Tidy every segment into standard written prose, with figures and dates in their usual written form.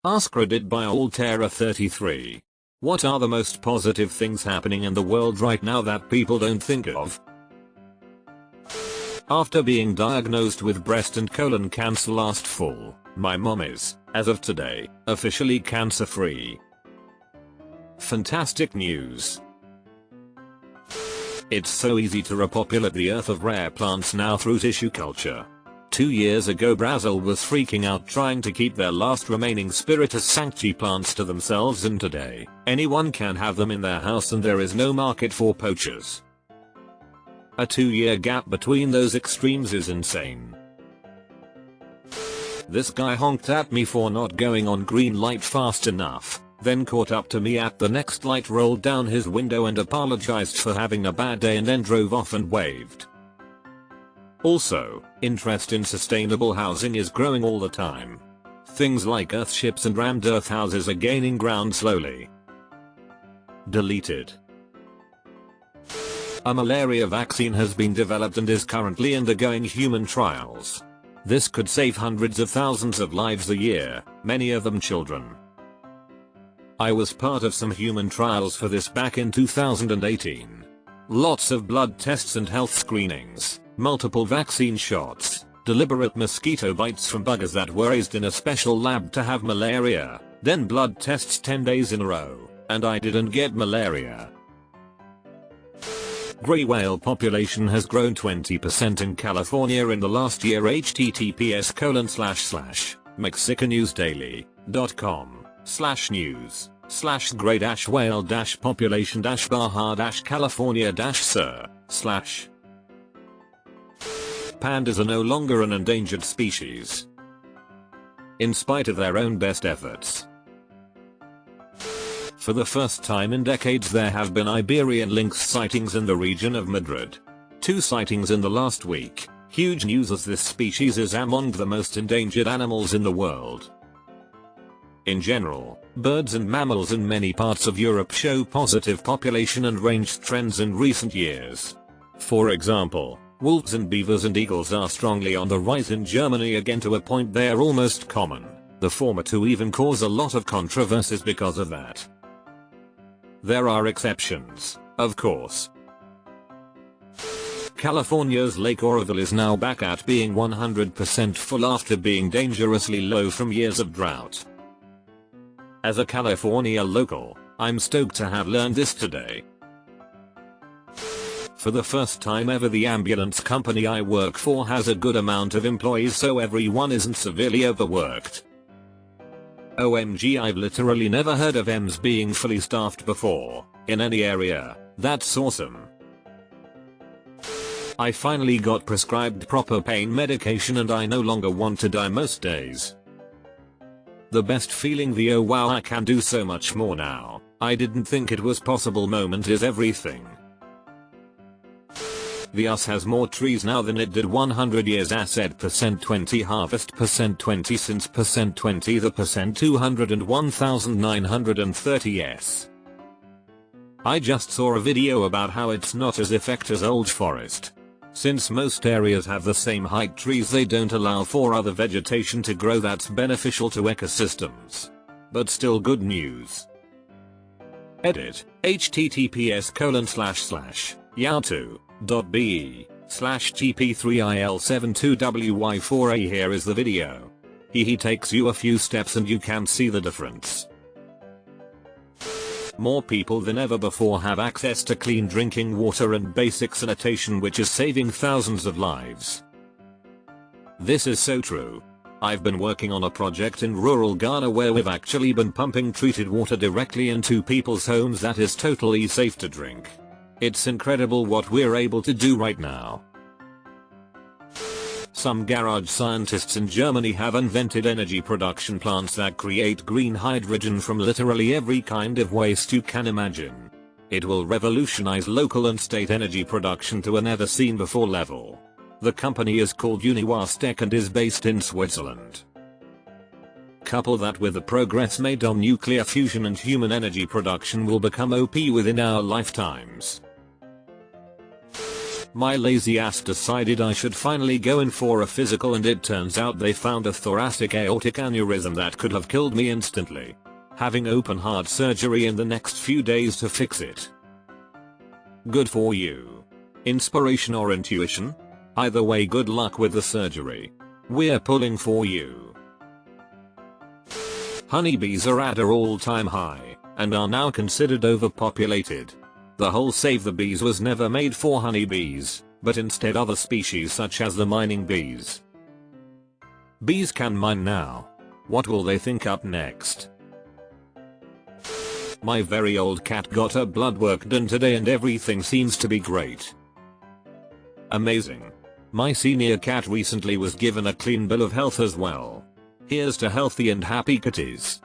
AskReddit by Altera33. What are the most positive things happening in the world right now that people don't think of? After being diagnosed with breast and colon cancer last fall, my mom is, as of today, officially cancer-free. Fantastic news. It's so easy to repopulate the earth of rare plants now through tissue culture. 2 years ago Brazil was freaking out trying to keep their last remaining Spiritus sancti plants to themselves, and today, anyone can have them in their house and there is no market for poachers. A 2-year gap between those extremes is insane. This guy honked at me for not going on green light fast enough, then caught up to me at the next light, rolled down his window and apologized for having a bad day, and then drove off and waved. Also, interest in sustainable housing is growing all the time. Things like earthships and rammed earth houses are gaining ground slowly. Deleted. A malaria vaccine has been developed and is currently undergoing human trials. This could save hundreds of thousands of lives a year, many of them children. I was part of some human trials for this back in 2018. Lots of blood tests and health screenings, multiple vaccine shots, deliberate mosquito bites from buggers that were raised in a special lab to have malaria, then blood tests 10 days in a row, and I didn't get malaria. Gray whale population has grown 20% in California in the last year. https://mexicanewsdaily.com/news/gray-whale-population-baja-california- sir/ Pandas are no longer an endangered species, in spite of their own best efforts. For the first time in decades there have been Iberian lynx sightings in the region of Madrid. 2 sightings in the last week. Huge news, as this species is among the most endangered animals in the world. In general, birds and mammals in many parts of Europe show positive population and range trends in recent years. For example, wolves and beavers and eagles are strongly on the rise in Germany again, to a point they are almost common. The former two even cause a lot of controversies because of that. There are exceptions, of course. California's Lake Oroville is now back at being 100% full after being dangerously low from years of drought. As a California local, I'm stoked to have learned this today. For the first time ever, the ambulance company I work for has a good amount of employees, so everyone isn't severely overworked. OMG, I've literally never heard of EMS being fully staffed before, in any area. That's awesome. I finally got prescribed proper pain medication and I no longer want to die most days. The best feeling, the oh wow I can do so much more now, I didn't think it was possible moment is everything. The US has more trees now than it did 100 years asset %20 harvest %20 since %20 the %201,930s. I just saw a video about how it's not as effective as old forest. Since most areas have the same height trees, they don't allow for other vegetation to grow that's beneficial to ecosystems. But still good news. Edit. https://yahoo.be/gp3il72wy4a. Here is the video. He takes you a few steps and you can see the difference. More people than ever before have access to clean drinking water and basic sanitation, which is saving thousands of lives. This is so true. I've been working on a project in rural Ghana where we've actually been pumping treated water directly into people's homes that is totally safe to drink. It's incredible what we're able to do right now. Some garage scientists in Germany have invented energy production plants that create green hydrogen from literally every kind of waste you can imagine. It will revolutionize local and state energy production to a never seen before level. The company is called Uniwastek and is based in Switzerland. Couple that with the progress made on nuclear fusion, and human energy production will become OP within our lifetimes. My lazy ass decided I should finally go in for a physical, and it turns out they found a thoracic aortic aneurysm that could have killed me instantly. Having open heart surgery in the next few days to fix it. Good for you. Inspiration or intuition? Either way, good luck with the surgery. We're pulling for you. Honeybees are at an all-time high, and are now considered overpopulated. The whole Save the Bees was never made for honeybees, but instead other species such as the mining bees. Bees can mine now. What will they think up next? My very old cat got her blood work done today and everything seems to be great. Amazing. My senior cat recently was given a clean bill of health as well. Here's to healthy and happy kitties.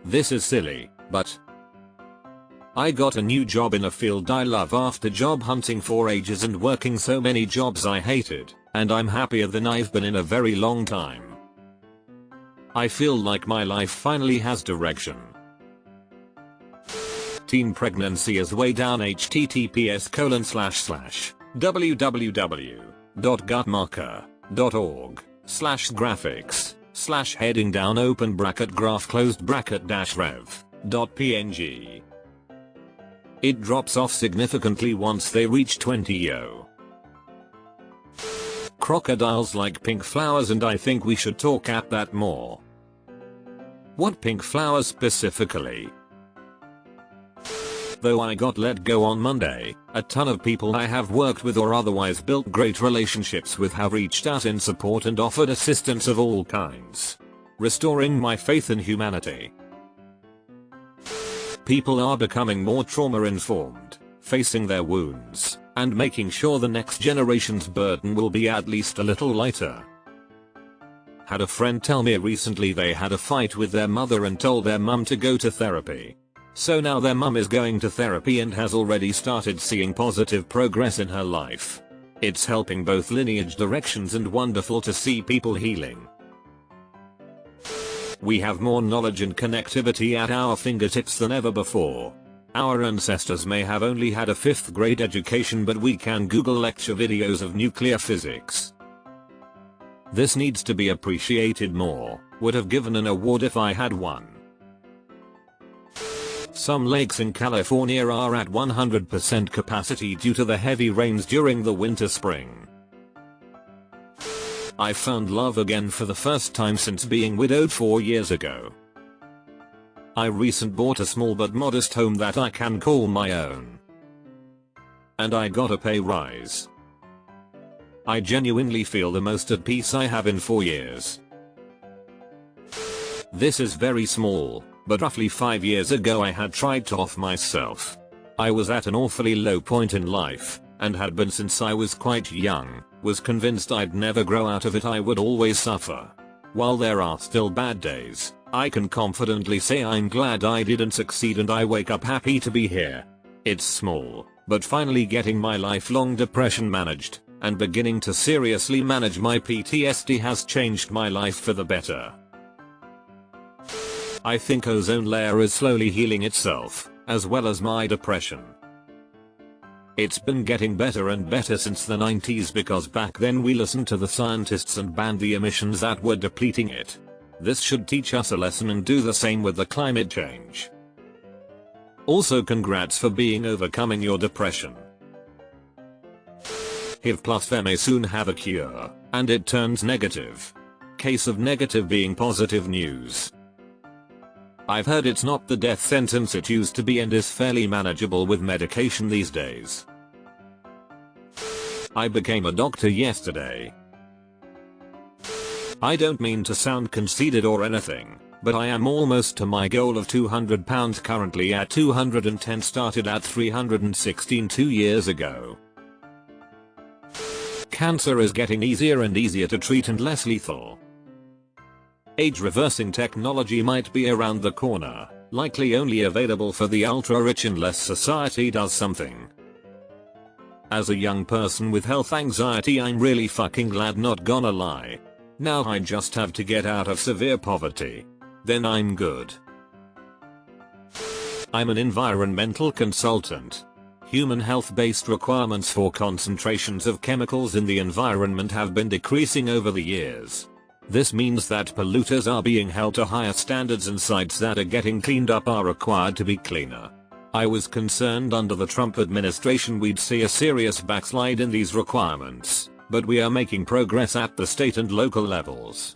This is silly, but I got a new job in a field I love after job hunting for ages and working so many jobs I hated, and I'm happier than I've been in a very long time. I feel like my life finally has direction. Teen pregnancy is way down. https://www.gutmarker.org/graphics/heading down open bracket graph closed bracket dash rev.png. It drops off significantly once they reach 20 yo. Crocodiles like pink flowers, and I think we should talk at that more. What pink flowers specifically? Though I got let go on Monday, a ton of people I have worked with or otherwise built great relationships with have reached out in support and offered assistance of all kinds, restoring my faith in humanity. People are becoming more trauma-informed, facing their wounds, and making sure the next generation's burden will be at least a little lighter. Had a friend tell me recently they had a fight with their mother and told their mum to go to therapy. So now their mum is going to therapy and has already started seeing positive progress in her life. It's helping both lineage directions and wonderful to see people healing. We have more knowledge and connectivity at our fingertips than ever before. Our ancestors may have only had a 5th grade education, but we can Google lecture videos of nuclear physics. This needs to be appreciated more. Would have given an award if I had one. Some lakes in California are at 100% capacity due to the heavy rains during the winter-spring. I found love again for the first time since being widowed 4 years ago. I recently bought a small but modest home that I can call my own. And I got a pay rise. I genuinely feel the most at peace I have in 4 years. This is very small, but roughly 5 years ago I had tried to off myself. I was at an awfully low point in life, and had been since I was quite young, was convinced I'd never grow out of it, I would always suffer. While there are still bad days, I can confidently say I'm glad I didn't succeed and I wake up happy to be here. It's small, but finally getting my lifelong depression managed, and beginning to seriously manage my PTSD has changed my life for the better. I think ozone layer is slowly healing itself, as well as my depression. It's been getting better and better since the 90s because back then we listened to the scientists and banned the emissions that were depleting it. This should teach us a lesson and do the same with the climate change. Also congrats for overcoming your depression. HIV+V may soon have a cure, and it turns negative. Case of negative being positive news. I've heard it's not the death sentence it used to be and is fairly manageable with medication these days. I became a doctor yesterday. I don't mean to sound conceited or anything, but I am almost to my goal of 200 pounds, currently at 210, started at 316 2 years ago. Cancer is getting easier and easier to treat and less lethal. Age reversing technology might be around the corner, likely only available for the ultra rich unless society does something. As a young person with health anxiety, I'm really fucking glad, not gonna lie. Now I just have to get out of severe poverty. Then I'm good. I'm an environmental consultant. Human health-based requirements for concentrations of chemicals in the environment have been decreasing over the years. This means that polluters are being held to higher standards and sites that are getting cleaned up are required to be cleaner. I was concerned under the Trump administration we'd see a serious backslide in these requirements, but we are making progress at the state and local levels.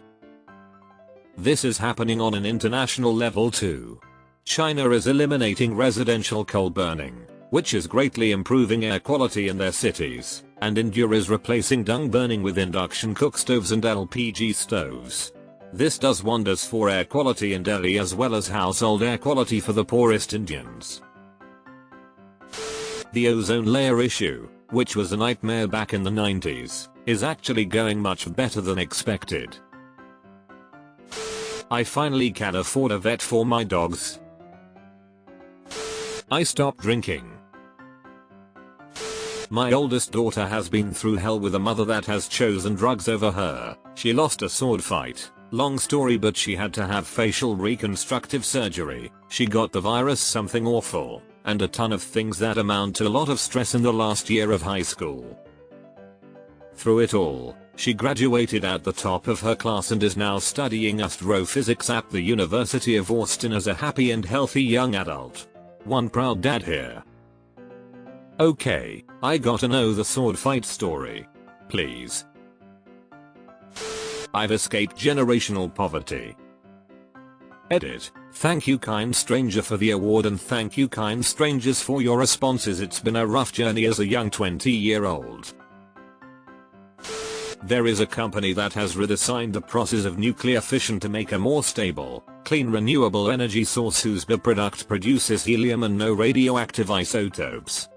This is happening on an international level too. China is eliminating residential coal burning, which is greatly improving air quality in their cities, and India is replacing dung burning with induction cook stoves and LPG stoves. This does wonders for air quality in Delhi as well as household air quality for the poorest Indians. The ozone layer issue, which was a nightmare back in the 90s, is actually going much better than expected. I finally can afford a vet for my dogs. I stopped drinking. My oldest daughter has been through hell with a mother that has chosen drugs over her. She lost a sword fight. Long story, but she had to have facial reconstructive surgery. She got the virus, something awful, and a ton of things that amount to a lot of stress in the last year of high school. Through it all, she graduated at the top of her class and is now studying astrophysics at the University of Austin as a happy and healthy young adult. One proud dad here. Okay, I gotta know the sword fight story. Please. I've escaped generational poverty. Edit. Thank you kind stranger for the award, and thank you kind strangers for your responses. It's been a rough journey as a young 20-year-old. There is a company that has redesigned the process of nuclear fission to make a more stable, clean renewable energy source whose byproduct produces helium and no radioactive isotopes.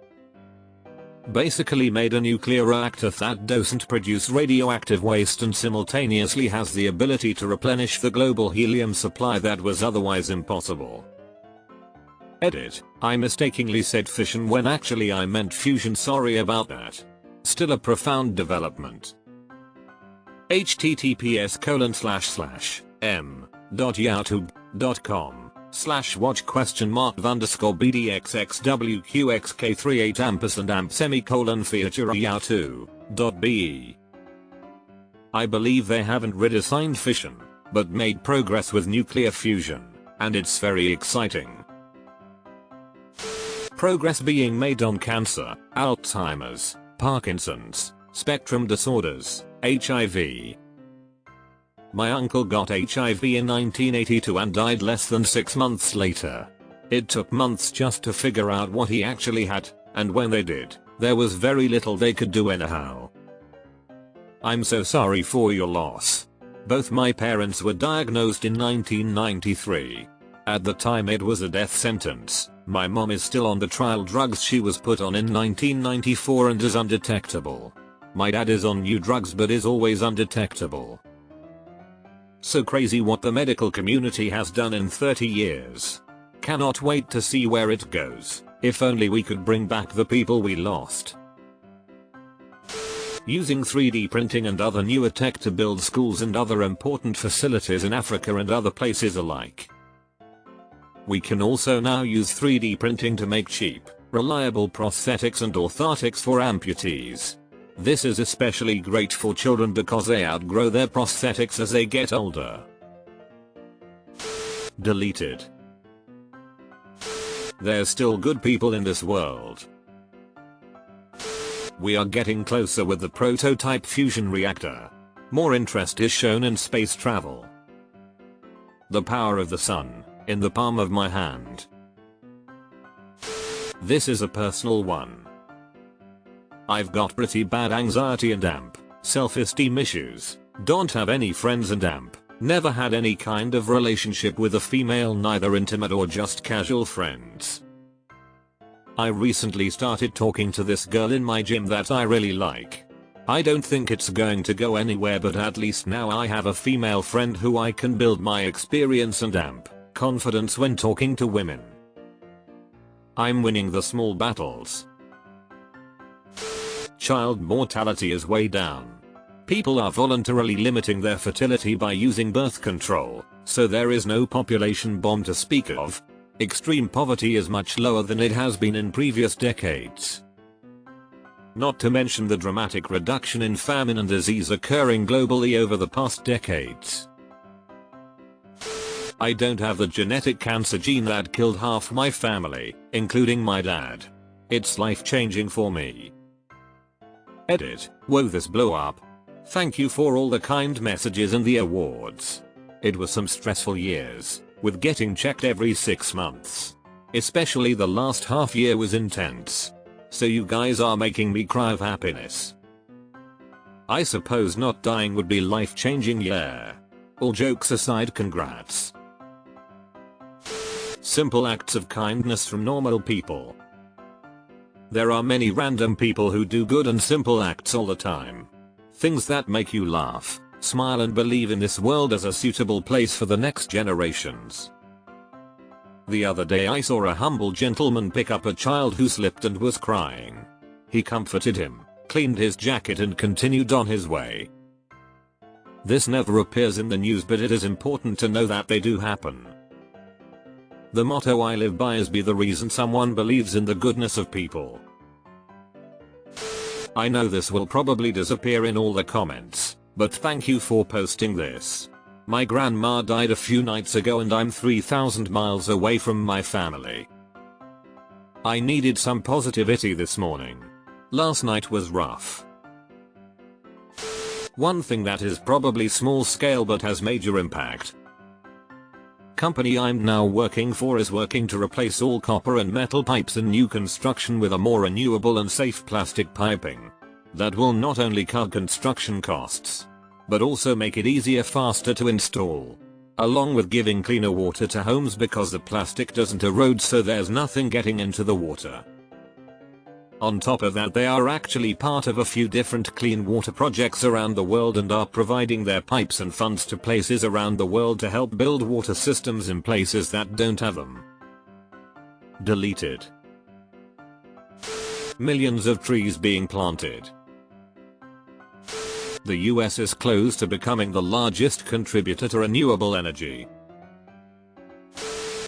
Basically made a nuclear reactor that doesn't produce radioactive waste and simultaneously has the ability to replenish the global helium supply that was otherwise impossible. Edit. I mistakenly said fission when actually I meant fusion, sorry about that. Still a profound development. https://m.yahoo.com/watch?mark_bdxxwqx_k38ampersand feature yahoo.be. I believe they haven't redesigned fission, but made progress with nuclear fusion, and it's very exciting. Progress being made on cancer, Alzheimer's, Parkinson's, spectrum disorders, HIV. My uncle got HIV in 1982 and died less than 6 months later. It took months just to figure out what he actually had, and when they did, there was very little they could do anyhow. I'm so sorry for your loss. Both my parents were diagnosed in 1993. At the time it was a death sentence. My mom is still on the trial drugs she was put on in 1994 and is undetectable. My dad is on new drugs but is always undetectable. So crazy what the medical community has done in 30 years. Cannot wait to see where it goes. If only we could bring back the people we lost. Using 3D printing and other newer tech to build schools and other important facilities in Africa and other places alike. We can also now use 3D printing to make cheap, reliable prosthetics and orthotics for amputees. This is especially great for children because they outgrow their prosthetics as they get older. Deleted. There's still good people in this world. We are getting closer with the prototype fusion reactor. More interest is shown in space travel. The power of the sun, in the palm of my hand. This is a personal one. I've got pretty bad anxiety and self-esteem issues, don't have any friends and never had any kind of relationship with a female, neither intimate or just casual friends. I recently started talking to this girl in my gym that I really like. I don't think it's going to go anywhere, but at least now I have a female friend who I can build my experience and confidence when talking to women. I'm winning the small battles. Child mortality is way down. People are voluntarily limiting their fertility by using birth control, so there is no population bomb to speak of. Extreme poverty is much lower than it has been in previous decades. Not to mention the dramatic reduction in famine and disease occurring globally over the past decades. I don't have the genetic cancer gene that killed half my family, including my dad. It's life-changing for me. Edit. Whoa, this blew up. Thank you for all the kind messages and the awards. It was some stressful years, with getting checked every 6 months. Especially the last half year was intense. So you guys are making me cry of happiness. I suppose not dying would be life-changing, yeah. All jokes aside, congrats. Simple acts of kindness from normal people. There are many random people who do good and simple acts all the time. Things that make you laugh, smile and believe in this world as a suitable place for the next generations. The other day I saw a humble gentleman pick up a child who slipped and was crying. He comforted him, cleaned his jacket and continued on his way. This never appears in the news, but it is important to know that they do happen. The motto I live by is be the reason someone believes in the goodness of people. I know this will probably disappear in all the comments, but thank you for posting this. My grandma died a few nights ago and I'm 3,000 miles away from my family. I needed some positivity this morning. Last night was rough. One thing that is probably small scale but has major impact. Company I'm now working for is working to replace all copper and metal pipes in new construction with a more renewable and safe plastic piping. That will not only cut construction costs, but also make it easier, faster to install. Along with giving cleaner water to homes because the plastic doesn't erode, so there's nothing getting into the water. On top of that, they are actually part of a few different clean water projects around the world and are providing their pipes and funds to places around the world to help build water systems in places that don't have them. Deleted. Millions of trees being planted. The US is close to becoming the largest contributor to renewable energy.